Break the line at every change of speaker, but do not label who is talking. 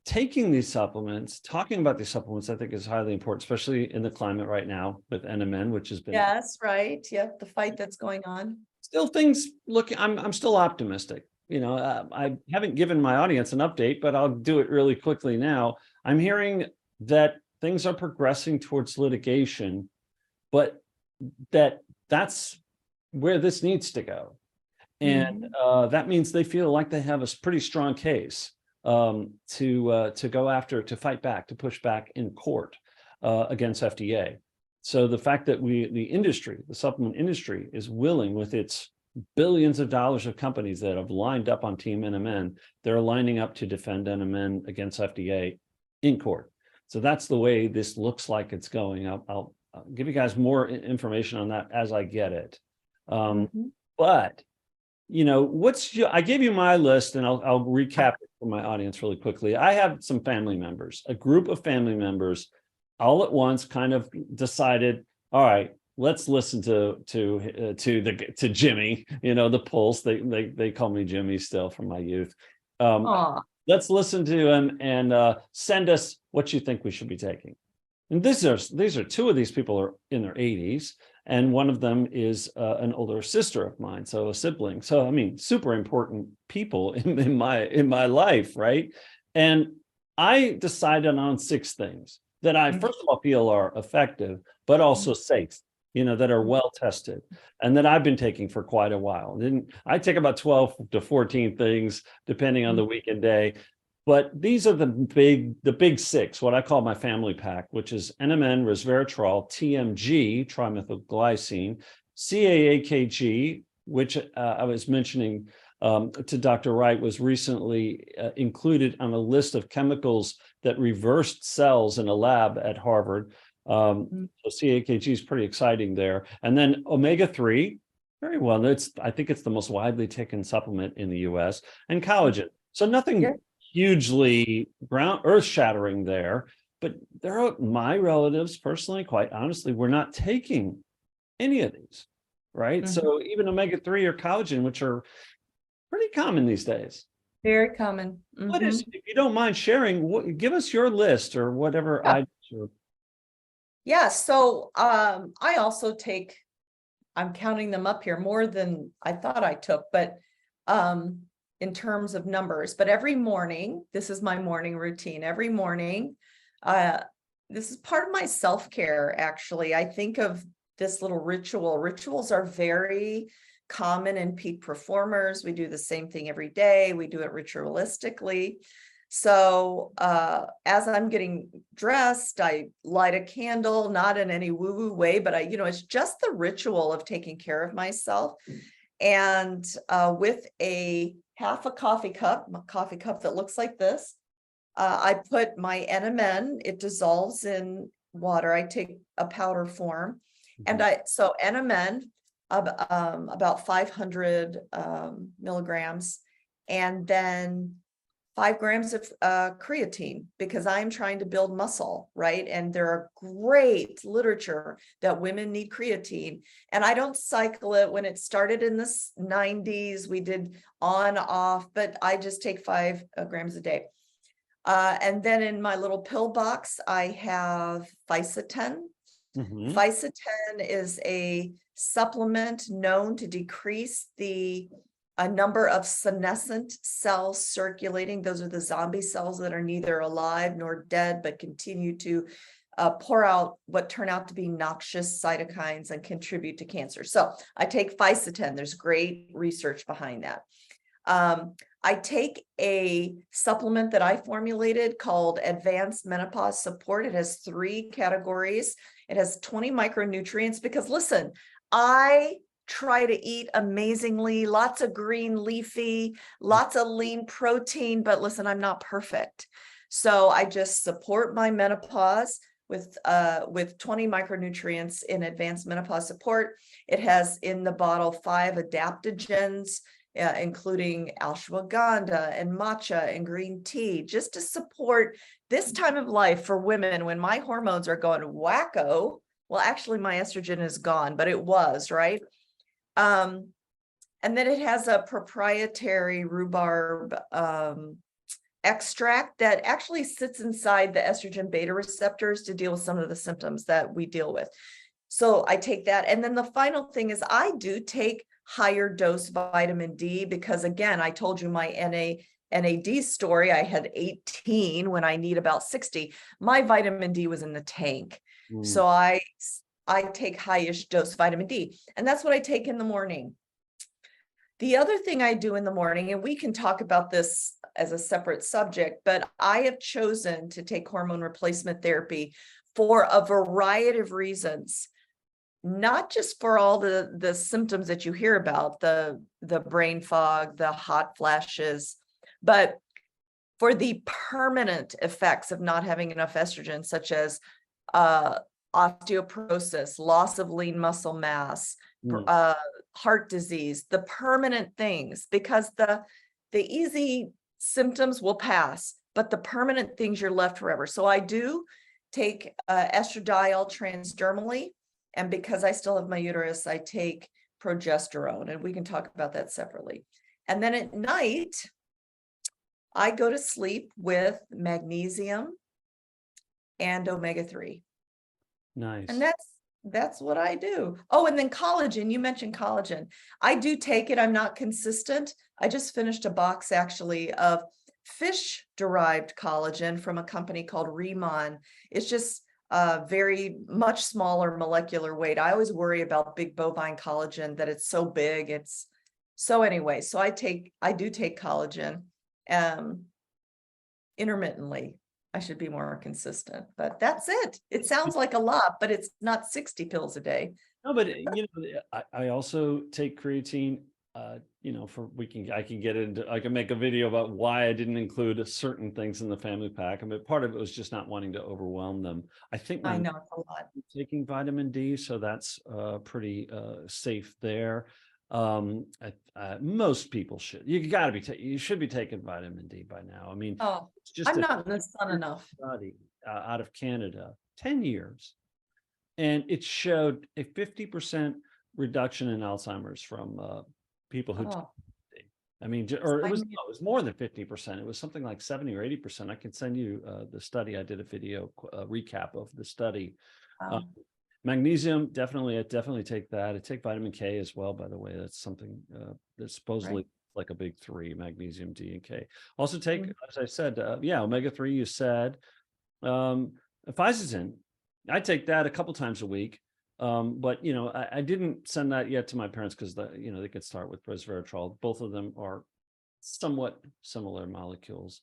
taking these supplements, talking about these supplements, I think is highly important, especially in the climate right now with NMN, which has been
Yes, right. Yep, the fight that's going on.
still things looking. I'm still optimistic. I haven't given my audience an update, but I'll do it really quickly now. I'm hearing that things are progressing towards litigation, but that's where this needs to go. And that means they feel like they have a pretty strong case to go after, to fight back, to push back in court against FDA. So the fact that the supplement industry is willing, with its billions of dollars of companies that have lined up on Team NMN, they're lining up to defend NMN against FDA in court. So that's the way this looks like it's going. I'll give you guys more information on that as I get it. But I gave you my list, and I'll recap it for my audience really quickly. I have some family members, a group of family members, all at once kind of decided, all right, let's listen to Jimmy, the Pulse. They call me Jimmy still from my youth. Let's listen to him and send us what you think we should be taking. And these are two of these people are in their 80s, and one of them is an older sister of mine, so a sibling. So I mean, super important people in my life, right? And I decided on 6 things that I first of all feel are effective, but also safe, that are well tested, and that I've been taking for quite a while. I take about 12 to 14 things depending on the week and day. But these are the big 6, what I call my family pack, which is NMN, resveratrol, TMG, trimethylglycine, CAAKG, which I was mentioning to Dr. Wright, was recently included on a list of chemicals that reversed cells in a lab at Harvard. So CAAKG is pretty exciting there. And then omega-3, very well. I think it's the most widely taken supplement in the US, and collagen. So nothing hugely earth-shattering there, but there are my relatives personally, quite honestly, we're not taking any of these, right? So even omega-3 or collagen, which are pretty common these days.
Very common.
What is, if you don't mind sharing, give us your list or whatever.
So I also take, I'm counting them up here, more than I thought I took, but in terms of numbers, but every morning, this is my morning routine. Every morning, this is part of my self-care, actually. I think of this little ritual. Rituals are very common in peak performers. We do the same thing every day. We do it ritualistically. So as I'm getting dressed, I light a candle, not in any woo-woo way, but it's just the ritual of taking care of myself. And with a half a coffee cup that looks like this, I put my NMN. It dissolves in water. I take a powder form, and so NMN about 500 milligrams, and then 5 grams of creatine, because I'm trying to build muscle, right? And there are great literature that women need creatine. And I don't cycle it. When it started in the 90s, we did on, off, but I just take 5 grams a day. And then in my little pill box, I have Fisetin. Fisetin is a supplement known to decrease the number of senescent cells circulating. Those are the zombie cells that are neither alive nor dead, but continue to pour out what turn out to be noxious cytokines and contribute to cancer. So I take Fisetin. There's great research behind that. I take a supplement that I formulated called Advanced Menopause Support. It has 3 categories. It has 20 micronutrients, because listen, I try to eat amazingly, lots of green leafy, lots of lean protein, but listen, I'm not perfect. So I just support my menopause with 20 micronutrients in Advanced Menopause Support. It has in the bottle 5 adaptogens, including ashwagandha and matcha and green tea, just to support this time of life for women when my hormones are going wacko. Well, actually my estrogen is gone, but it was, right? And then it has a proprietary rhubarb extract that actually sits inside the estrogen beta receptors to deal with some of the symptoms that we deal with. So I take that. And then the final thing is I do take higher dose vitamin D because, again, I told you my NAD story. I had 18 when I need about 60. My vitamin D was in the tank. So I take highish dose vitamin D, and that's what I take in the morning. The other thing I do in the morning, and we can talk about this as a separate subject, but I have chosen to take hormone replacement therapy for a variety of reasons, not just for all the symptoms that you hear about, the brain fog, the hot flashes, but for the permanent effects of not having enough estrogen, such as osteoporosis, loss of lean muscle mass, heart disease, the permanent things, because the easy symptoms will pass, but the permanent things you're left forever. So I do take estradiol transdermally, and because I still have my uterus, I take progesterone, and we can talk about that separately. And then at night, I go to sleep with magnesium and omega-3.
Nice.
And that's what I do. Oh, and then collagen. You mentioned collagen. I do take it. I'm not consistent. I just finished a box actually of fish-derived collagen from a company called Remon. It's just very much smaller molecular weight. I always worry about big bovine collagen, that it's so big. So anyway, so I do take collagen intermittently. I should be more consistent, but that's it. It sounds like a lot, but it's not 60 pills a day.
No, but I also take creatine. I can get into, I can make a video about why I didn't include certain things in the family pack. I mean, part of it was just not wanting to overwhelm them. I think
I know it's a lot.
taking vitamin D, so that's pretty safe there. Most people should. You should be taking vitamin D by now. I mean,
Oh,
it's just
I'm not in the sun enough.
study out of Canada, 10 years, and it showed a 50% reduction in Alzheimer's from people who.
Oh,
I mean, or it was more than 50%. It was something like 70 or 80%. I can send you the study. I did a video recap of the study.
wow.
Magnesium, I definitely take that. I take vitamin K as well, by the way. That's something that's supposedly like a big three: magnesium, D, and K. Also take, as I said, omega-3, you said. Physogen, I take that a couple times a week. But I didn't send that yet to my parents because they could start with resveratrol. Both of them are somewhat similar molecules.